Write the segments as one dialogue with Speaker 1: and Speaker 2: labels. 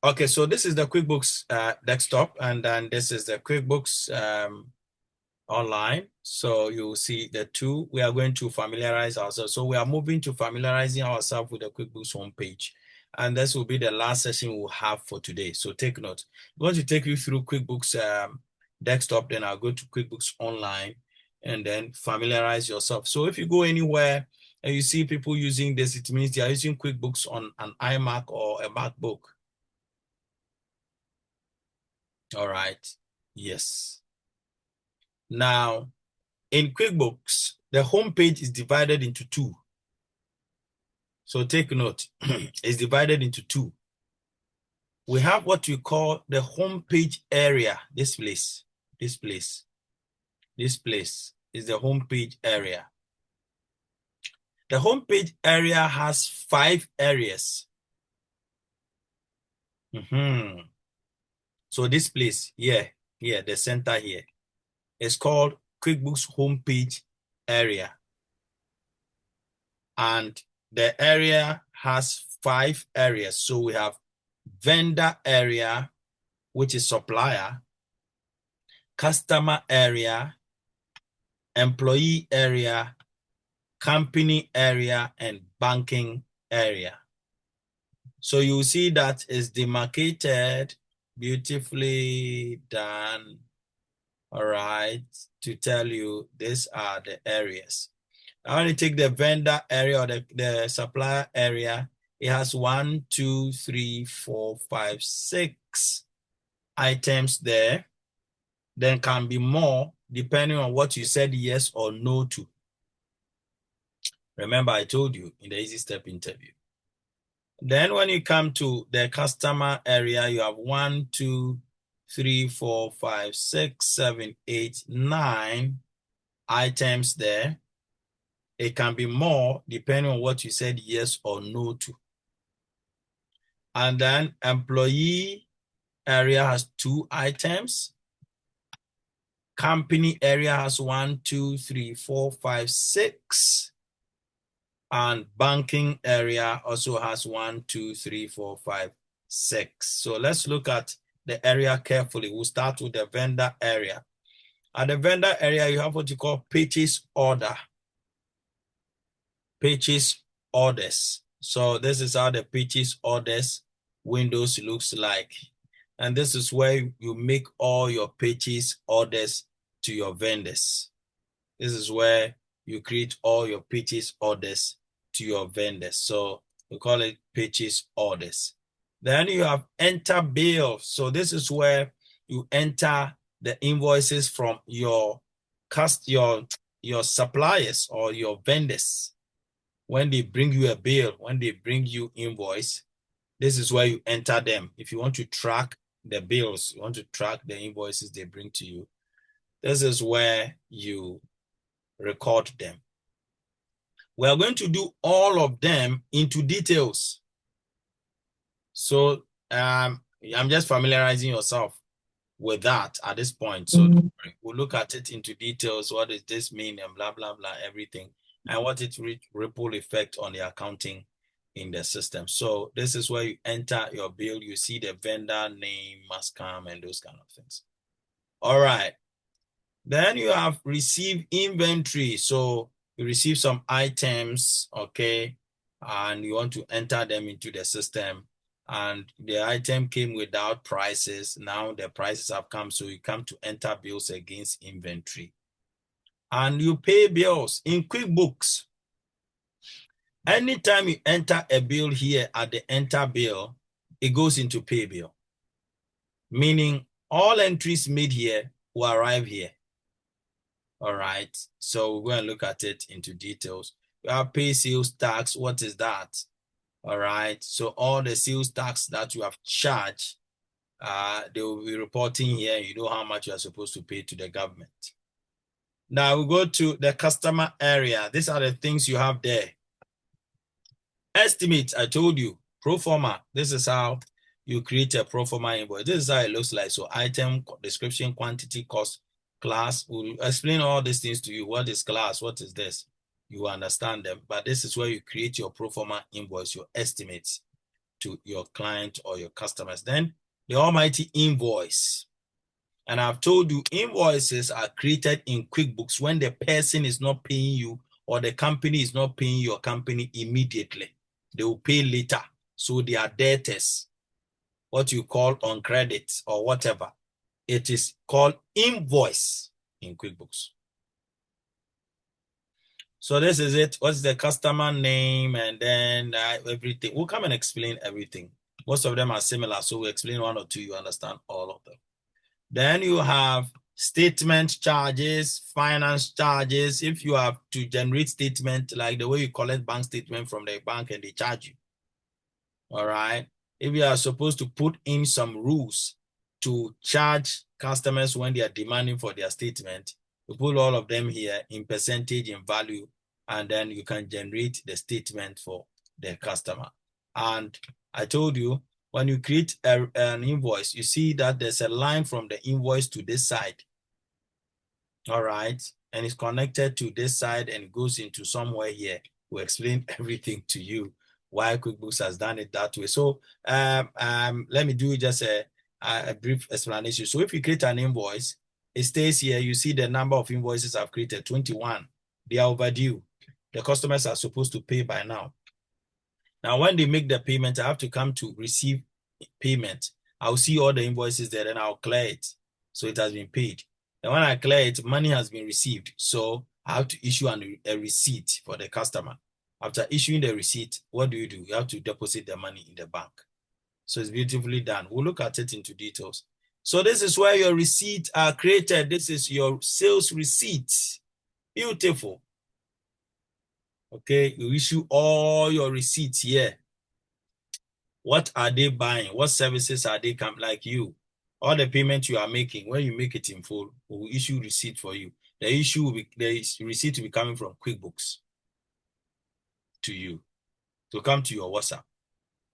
Speaker 1: Okay, so this is the QuickBooks desktop, and then this is the QuickBooks online. So you see the two. We are going to familiarize ourselves. So we are moving to familiarizing ourselves with the QuickBooks homepage. And this will be the last session we'll have for today. So take note. I'm going to take you through QuickBooks desktop, then I'll go to QuickBooks online and then familiarize yourself. So if you go anywhere and you see people using this, it means they are using QuickBooks on an iMac or a MacBook. All right. Yes. Now, in QuickBooks, the homepage is divided into two. So take note, it's divided into two. We have what we call the homepage area. This place is the homepage area. The homepage area has 5 areas. So this place here, the center here, is called QuickBooks homepage area. And the area has 5 areas. So we have vendor area, which is supplier, customer area, employee area, company area, and banking area. So you see that is demarcated, beautifully done, all right, to tell you these are the areas. I want to take the vendor area or the supplier area. It has 1, 2, 3, 4, 5, 6 items there. Then can be more depending on what you said yes or no to. Remember, I told you in the Easy Step interview. Then when you come to the customer area, you have 1, 2, 3, 4, 5, 6, 7, 8, 9 items there. It can be more depending on what you said yes or no to. And then employee area has 2 items. Company area has 1, 2, 3, 4, 5, 6. And banking area also has 1, 2, 3, 4, 5, 6. So let's look at the area carefully. We'll start with the vendor area. At the vendor area, you have what you call purchase order. Purchase orders. So this is how the purchase orders windows looks like. And this is where you make all your purchase orders to your vendors. This is where you create all your purchase orders to your vendors. So we call it purchase orders. Then you have enter bill. So this is where you enter the invoices from your suppliers or your vendors. When they bring you a bill, when they bring you invoice, this is where you enter them. If you want to track the bills, you want to track the invoices they bring to you, this is where you record them. We are going to do all of them into details. So I'm just familiarizing yourself with that at this point. So we'll look at it into details. What does this mean and blah, blah, blah, everything. And what it ripple effect on the accounting in the system. So this is where you enter your bill. You see the vendor name must come and those kind of things. All right. Then you have received inventory. So you receive some items, okay, and you want to enter them into the system. And the item came without prices. Now the prices have come, so you come to enter bills against inventory. And you pay bills in QuickBooks. Anytime you enter a bill here at the enter bill, it goes into pay bill. Meaning all entries made here will arrive here. All right, so we're going to look at it into details. We have pay sales tax. What is that? All right, so all the sales tax that you have charged, they will be reporting here. You know how much you are supposed to pay to the government. Now we go to the customer area. These are the things you have there. Estimate, I told you. Pro forma, this is how you create a pro forma invoice. This is how it looks like. So item, description, quantity, cost, class. We'll explain all these things to you. What is class? What is this? You understand them. But this is where you create your pro forma invoice, your estimates. to your client or your customers. Then the almighty invoice. And I've told you invoices are created in QuickBooks when the person is not paying you or the company is not paying your company immediately. They will pay later. So they are debtors, what you call on credit or whatever. It is called invoice in QuickBooks. So this is it. What's the customer name and then everything. We'll come and explain everything. Most of them are similar. So we'll explain one or two. You understand all of them. Then you have statement charges, finance charges. If you have to generate statement, like the way you collect bank statement from the bank and they charge you. All right. If you are supposed to put in some rules to charge customers when they are demanding for their statement, you put all of them here in percentage, in value, and then you can generate the statement for the customer. And I told you, when you create an invoice, you see that there's a line from the invoice to this side. All right. And it's connected to this side and goes into somewhere here. We'll explain everything to you why QuickBooks has done it that way. So let me do just a brief explanation. So if you create an invoice, it stays here. You see the number of invoices I've created, 21. They are overdue. The customers are supposed to pay by now. Now, when they make the payment, I have to come to receive payment. I'll see all the invoices there and I'll clear it. So it has been paid. And when I clear it, money has been received. So I have to issue a receipt for the customer. After issuing the receipt, what do? You have to deposit the money in the bank. So it's beautifully done. We'll look at it into details. So this is where your receipts are created. This is your sales receipt. Beautiful. Okay, you issue all your receipts here. What are they buying? What services are they coming? Like you, all the payments you are making, when you make it in full, we will issue receipt for you. The receipt will be coming from QuickBooks to you. To come to your WhatsApp.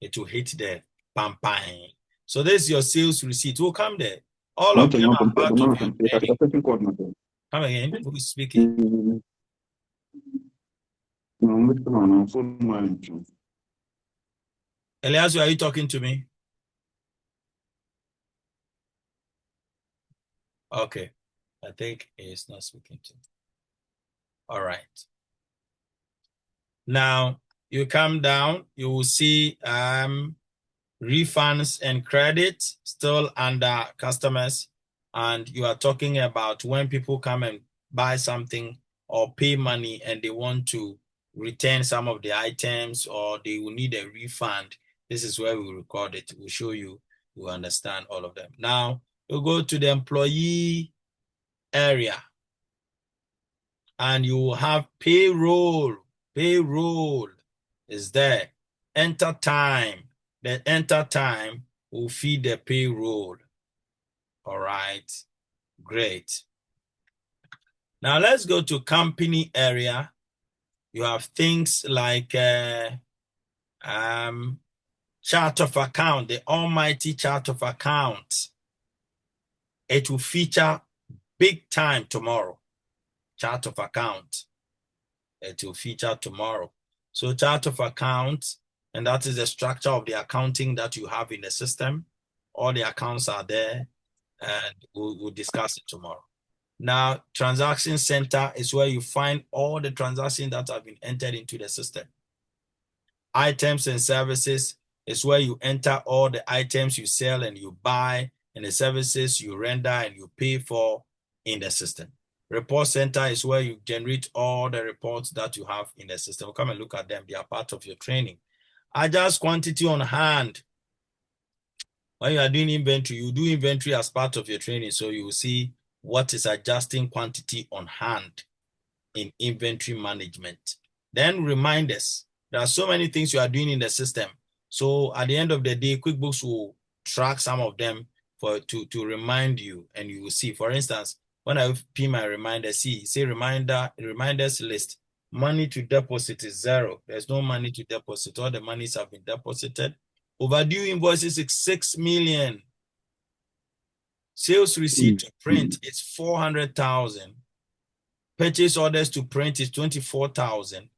Speaker 1: It will hit there. Pam, pam. So this is your sales receipt. Will come there. All of them are part of your training. Come again. Who is speaking? Elias, are you talking to me? Okay. I think he's not speaking to me. All right. Now, you come down, you will see refunds and credit still under customers. And you are talking about when people come and buy something or pay money and they want to return some of the items or they will need a refund. This is where we record it. We'll show you, you understand all of them. Now, you go to the employee area and you will have payroll. Payroll is there. Enter time. The enter time will feed the payroll. All right, great. Now let's go to company area. You have things like chart of account, the almighty chart of account. It will feature big time tomorrow. Chart of account. It will feature tomorrow. So chart of account, and that is the structure of the accounting that you have in the system. All the accounts are there, and we'll discuss it tomorrow. Now, transaction center is where you find all the transactions that have been entered into the system. Items and services is where you enter all the items you sell and you buy, and the services you render and you pay for in the system. Report center is where you generate all the reports that you have in the system. We'll come and look at them. They are part of your training. Adjust quantity on hand. When you are doing inventory, you do inventory as part of your training. So you will see what is adjusting quantity on hand in inventory management. Then reminders. There are so many things you are doing in the system. So at the end of the day, QuickBooks will track some of them to remind you, and you will see. For instance, when I pin my reminder, say reminders list. Money to deposit is 0. There's no money to deposit. All the monies have been deposited. Overdue invoices is 6 million. Sales receipt to print is 400,000. Purchase orders to print is 24,000.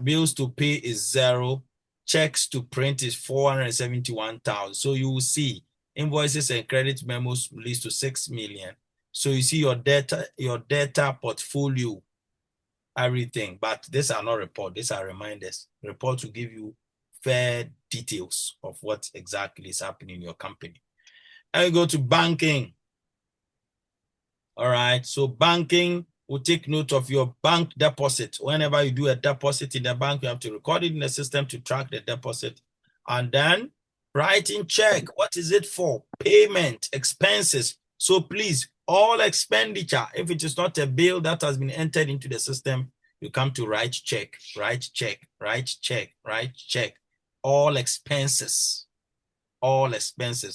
Speaker 1: Bills to pay is 0. checks to print is 471,000. So you will see invoices and credit memos leads to 6 million. So you see your data portfolio, everything. But these are not reports, these are reminders. Reports will give you fair details of what exactly is happening in your company. And you go to banking. All right, so banking will take note of your bank deposit. Whenever you do a deposit in the bank, you have to record it in the system to track the deposit. And then writing check. What is it for? Payment, expenses. So please, all expenditure, if it is not a bill that has been entered into the system, you come to write check, write check, write check, write check. All expenses,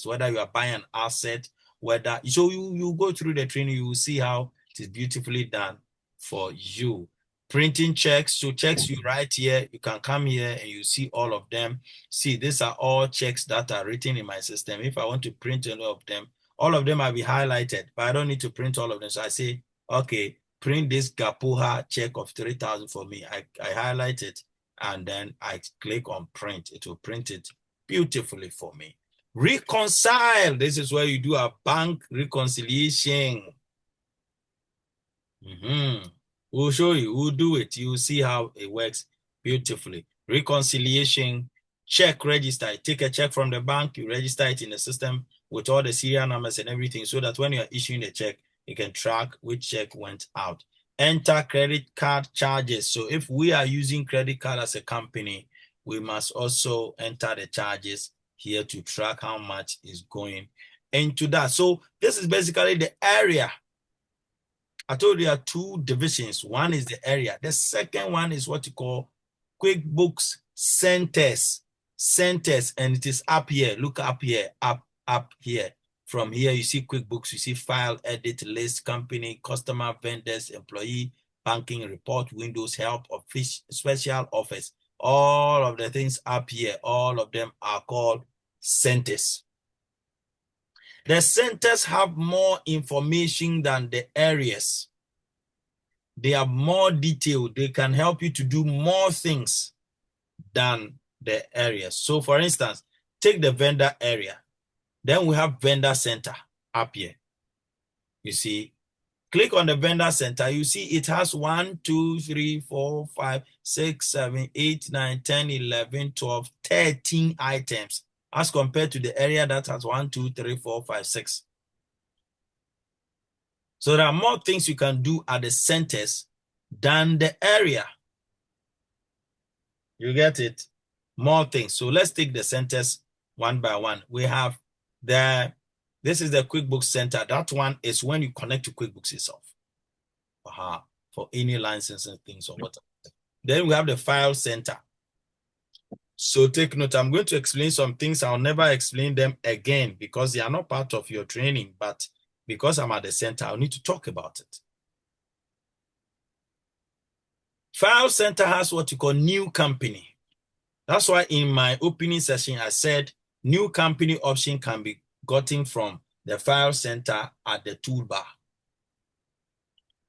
Speaker 1: whether you are buying an asset, whether, so you go through the training, you will see how it is beautifully done for you. Printing checks, so checks you write here, you can come here and you see all of them. See, these are all checks that are written in my system. If I want to print any of them, all of them will be highlighted, but I don't need to print all of them. So I say, okay, print this Gapuha check of 3,000 for me. I highlight it and then I click on print. It will print it beautifully for me. Reconcile. This is where you do a bank reconciliation. We'll show you. We'll do it. You'll see how it works beautifully. Reconciliation, check register. Take a check from the bank, you register it in the system with all the serial numbers and everything so that when you're issuing the check, you can track which check went out. Enter credit card charges. So if we are using credit card as a company, we must also enter the charges here to track how much is going into that. So this is basically the area. I told you there are two divisions. One is the area. The second one is what you call QuickBooks centers. Centers, and it is up here. Look up here, up here. From here, you see QuickBooks, you see file, edit, list, company, customer, vendors, employee, banking, report, Windows, help, office, special office. All of the things up here, all of them are called centers. The centers have more information than the areas. They are more detailed. They can help you to do more things than the areas. So for instance, take the vendor area. Then we have vendor center up here. You see, click on the vendor center. You see it has 1, 2, 3, 4, 5, 6, 7, 8, 9, 10, 11, 12, 13 items as compared to the area that has 1, 2, 3, 4, 5, 6. So there are more things you can do at the centers than the area. You get it? More things. So let's take the centers one by one. We have this is the QuickBooks Center. That one is when you connect to QuickBooks itself. For any license and things or whatever. Then we have the File Center. So take note, I'm going to explain some things. I'll never explain them again because they are not part of your training, but because I'm at the center, I'll need to talk about it. File Center has what you call new company. That's why in my opening session, I said new company option can be gotten from the File Center at the toolbar.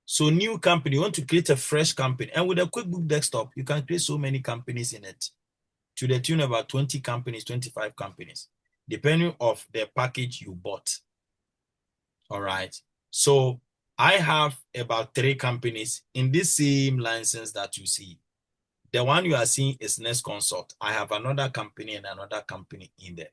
Speaker 1: So new company, you want to create a fresh company. And with a QuickBooks Desktop, you can create so many companies in it, to the tune of about 20 companies, 25 companies, depending on the package you bought. All right. So I have about 3 companies in this same license that you see. The one you are seeing is Nest Consult. I have another company and another company in there.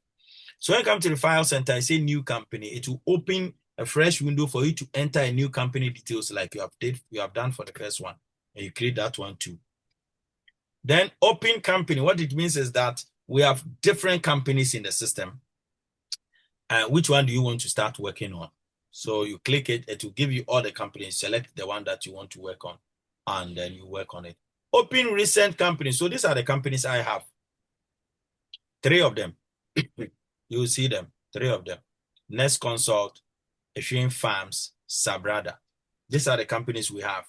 Speaker 1: So when you come to the File Center, I say new company. It will open a fresh window for you to enter a new company details like you have done for the first one. And you create that one too. Then open company, what it means is that we have different companies in the system. Which one do you want to start working on? So you click it, it will give you all the companies, select the one that you want to work on, and then you work on it. Open recent companies. So these are the companies I have. 3 of them. You will see them, 3 of them. Nest Consult, Issuing Farms, Sabrada. These are the companies we have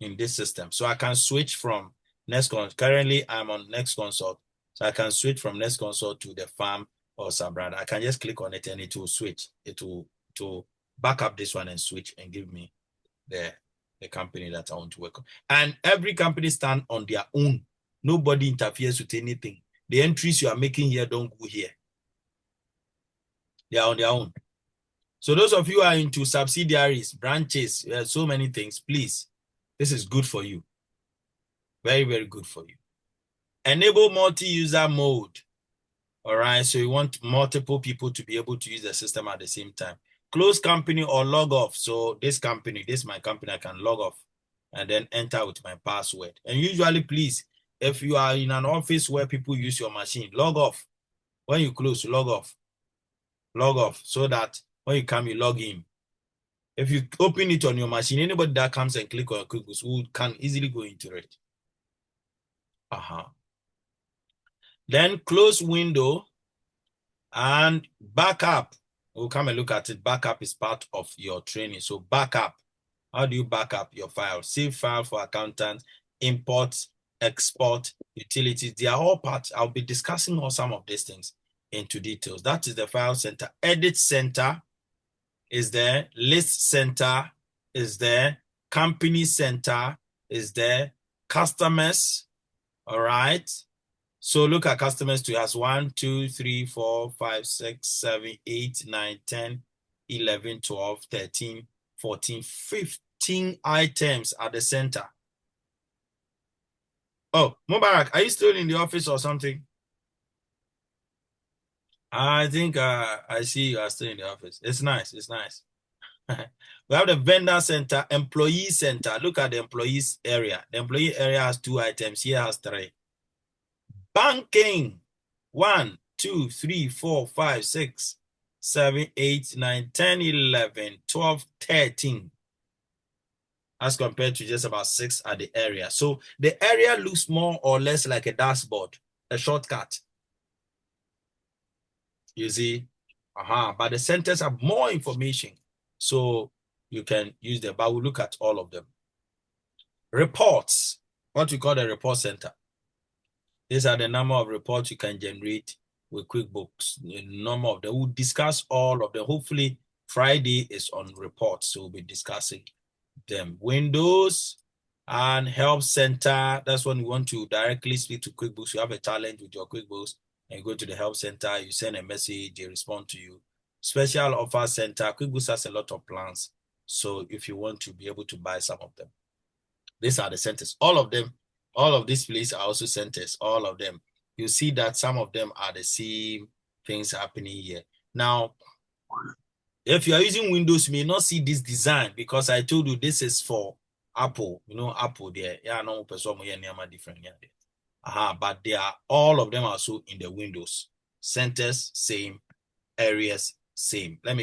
Speaker 1: in this system. So I can switch from Nest Consult. Currently, I'm on Nest Consult. So I can switch from Nest Consult to the farm or Sabrada. I can just click on it and it will switch. It will back up this one and switch and give me the company that I want to work on. And every company stands on their own. Nobody interferes with anything. the entries you are making here don't go here. They are on their own. So those of you who are into subsidiaries, branches, so many things, please, this is good for you. Very, very good for you. Enable multi-user mode. All right, so you want multiple people to be able to use the system at the same time. Close company or log off. So this company, this is my company, I can log off and then enter with my password. And usually, please, if you are in an office where people use your machine, log off. When you close, log off. Log off so that when you come, you log in. If you open it on your machine, anybody that comes and click on Quickbooks can easily go into it. Then close window and backup. We'll come and look at it. Backup is part of your training. So backup. How do you back up your file? Save file for accountants, import, export, utilities. They are all parts. I'll be discussing all some of these things into details. That is the file center. Edit center is there. List center is there. Company center is there. Customers. All right. So look at customers to us 1, 2, 3, 4, 5, 6, 7, 8, 9, 10, 11, 12, 13, 14, 15 items at the center. Oh, Mubarak, are you still in the office or something? I think I see you are still in the office. It's nice. It's nice. We have the vendor center, employee center. Look at the employees area. The employee area has 2 items. Here has 3. Banking. 1, 2, 3, 4, 5, 6, 7, 8, 9, 10, 11, 12, 13. As compared to just about 6 at the area. So the area looks more or less like a dashboard, a shortcut. You see? But the centers have more information. So you can use them, but we'll look at all of them. Reports, what we call the report center. These are the number of reports you can generate with QuickBooks. The number of them. We'll discuss all of them. Hopefully, Friday is on reports, so we'll be discussing them. Windows and Help Center. That's when you want to directly speak to QuickBooks. You have a challenge with your QuickBooks, and you go to the Help Center. You send a message, they respond to you. Special Offer Center. QuickBooks has a lot of plans, so if you want to be able to buy some of them, these are the centers. All of them. All of these places are also centers, all of them. You see that some of them are the same things happening here. Now, if you are using Windows, you may not see this design because I told you this is for Apple. You know, Apple there. Yeah, no person different here. But they are all of them also in the Windows. Centers, same. Areas, same. Let me